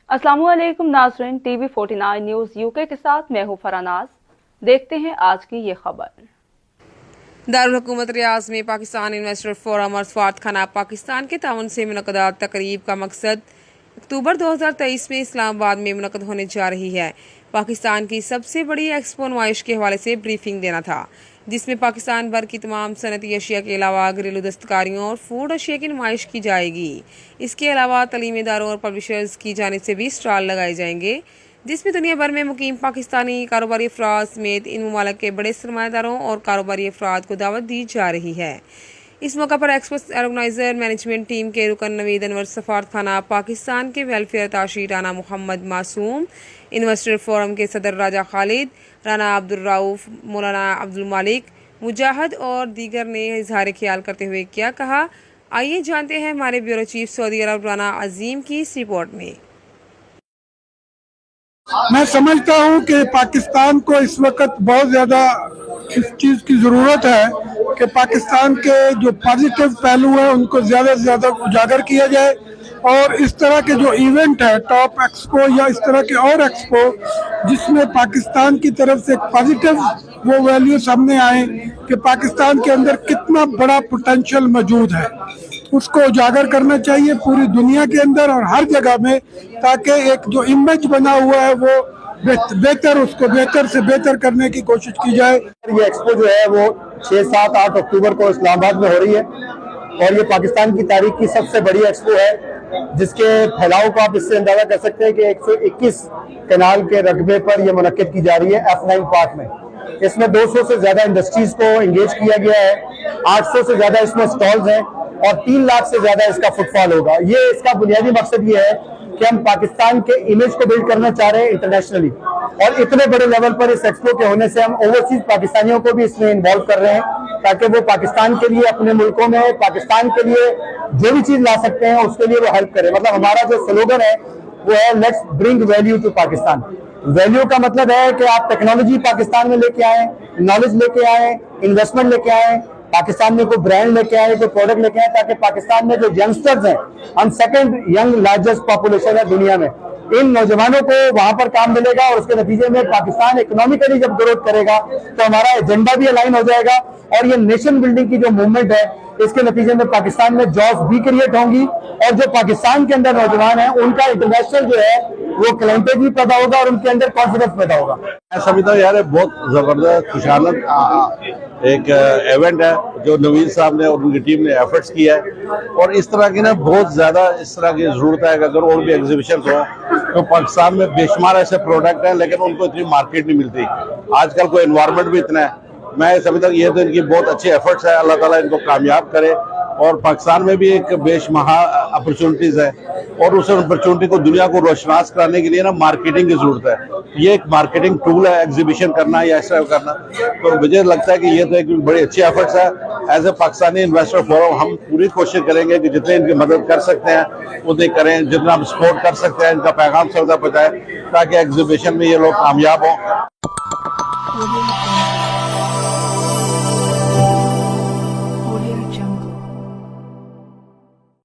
अस्सलामु अलैकुम नाज़रीन, टीवी 49 न्यूज़ यूके के साथ मैं हूँ फरानाज। देखते हैं आज की ये खबर। दारुल हुकूमत रियाज में पाकिस्तान इन्वेस्टर फोरम और स्वात खाना पाकिस्तान के ताउन से मुनक़दा तकरीब का मकसद अक्टूबर 2023 में इस्लामाबाद में मुनक़द होने जा रही है। पाकिस्तान की सबसे बड़ी एक्सपो नुमाइश के हवाले से ब्रीफिंग देना था, जिसमें पाकिस्तान भर की तमाम सनती अशिया के अलावा घरेलू दस्तकारियों और फूड अशिया की नुमाइश की जाएगी। इसके अलावा तलीमी इदारों और पब्लिशर्स की जानिब से भी स्टॉल लगाए जाएंगे, जिसमें दुनिया भर में मुकीम पाकिस्तानी कारोबारी अफराद समेत इन ममालिक के बड़े सरमाएदारों और कारोबारी अफराद को दावत दी जा रही है। इस मौका पर एक्सपो ऑर्गेनाइजर मैनेजमेंट टीम के रुकन नवीद अनवर, सफारत खाना पाकिस्तान के वेलफेयर अताशी राना मोहम्मद मासूम, इन्वेस्टर फोरम के सदर राजा खालिद, राना अब्दुल रऊफ, मौलाना अब्दुल मालिक, मुजाहिद और दीगर ने इजहार ख्याल करते हुए क्या कहा, आइए जानते हैं हमारे ब्यूरो चीफ सऊदी अरब राना अजीम की इस रिपोर्ट में। मैं समझता हूं कि पाकिस्तान को इस वक्त बहुत ज़्यादा इस चीज़ की ज़रूरत है कि पाकिस्तान के जो पॉजिटिव पहलू हैं उनको ज़्यादा से ज़्यादा उजागर किया जाए, और इस तरह के जो इवेंट है टॉप एक्सपो या इस तरह के और एक्सपो जिसमें पाकिस्तान की तरफ से पॉजिटिव वो वैल्यू सामने आए कि पाकिस्तान के अंदर कितना बड़ा पोटेंशियल मौजूद है, उसको उजागर करना चाहिए पूरी दुनिया के अंदर और हर जगह में, ताकि एक जो इमेज बना हुआ है वो उसको बेहतर से बेहतर करने की कोशिश की जाए। ये एक्सपो जो है वो 6, 7, 8 अक्टूबर को इस्लामाबाद में हो रही है और ये पाकिस्तान की तारीख की सबसे बड़ी एक्सपो है, जिसके फैलाव को आप इससे अंदाजा कर सकते हैं कि 121 कनाल के रकबे पर यह मुनक्किद की जा रही है F9 पार्क में। इसमें 200 से ज्यादा इंडस्ट्रीज को एंगेज किया गया है, 800 से ज्यादा इसमें स्टॉल्स हैं और 3 लाख से ज्यादा इसका फुटफॉल होगा। ये इसका बुनियादी मकसद ये है कि हम पाकिस्तान के इमेज को बिल्ड करना चाह रहे हैं इंटरनेशनली, और इतने बड़े लेवल पर इस एक्सपो के होने से हम ओवरसीज पाकिस्तानियों को भी इसमें इन्वॉल्व कर रहे हैं, ताकि वो पाकिस्तान के लिए अपने मुल्कों में पाकिस्तान के लिए जो भी चीज ला सकते हैं उसके लिए वो हेल्प करें। मतलब हमारा जो स्लोगन है वो है let's bring value to Pakistan. Value का मतलब है कि आप टेक्नोलॉजी पाकिस्तान में लेके आए, नॉलेज लेके आए, इन्वेस्टमेंट लेके आए, पाकिस्तान में कोई ब्रांड लेके आए, कोई प्रोडक्ट लेके आए, ताकि पाकिस्तान में जो यंगस्टर्स हैं, हम सेकंड यंग लार्जेस्ट पॉपुलेशन है दुनिया में, इन नौजवानों को वहां पर काम मिलेगा और उसके नतीजे में पाकिस्तान इकोनॉमिकली जब ग्रोथ करेगा तो हमारा एजेंडा भी अलाइन हो जाएगा, और ये नेशन बिल्डिंग की जो मूवमेंट है इसके नतीजे में पाकिस्तान में जॉब्स भी क्रिएट होंगी, और जो पाकिस्तान के अंदर नौजवान है उनका इंटरनेशनल जो है वो क्लाइंटेज भी पैदा होगा और उनके अंदर कॉन्फिडेंस पैदा होगा। मैं समझता हूँ यार बहुत जबरदस्त खुशालत एक इवेंट है जो नवीद साहब ने और उनकी टीम ने एफर्ट्स किया है, और इस तरह की ना बहुत ज्यादा इस तरह की जरूरत है कि अगर और भी एग्जीबिशन हो तो पाकिस्तान में बेशुमार ऐसे प्रोडक्ट हैं लेकिन उनको इतनी मार्केट नहीं मिलती। आजकल को एनवायरनमेंट भी इतना है। मैं समझता हूँ ये तो इनकी बहुत अच्छे एफर्ट्स है, अल्लाह ताला इनको कामयाब करे, और पाकिस्तान में भी एक बेशुमार अपॉर्चुनिटीज है और उस अपॉर्चुनिटी को दुनिया को रोशनास कराने के लिए ना मार्केटिंग की जरूरत है। ये एक मार्केटिंग टूल है एग्जीबिशन करना या ऐसा करना, तो मुझे लगता है कि ये तो एक बड़ी अच्छी एफर्ट्स है। As a Pakistani investor forum हम पूरी कोशिश करेंगे कि जितने इनकी मदद कर सकते हैं उतनी करें, जितना हम सपोर्ट कर सकते हैं इनका पैगाम सबका पहुंचाएं ताकि एग्जीबिशन में ये लोग कामयाब हों।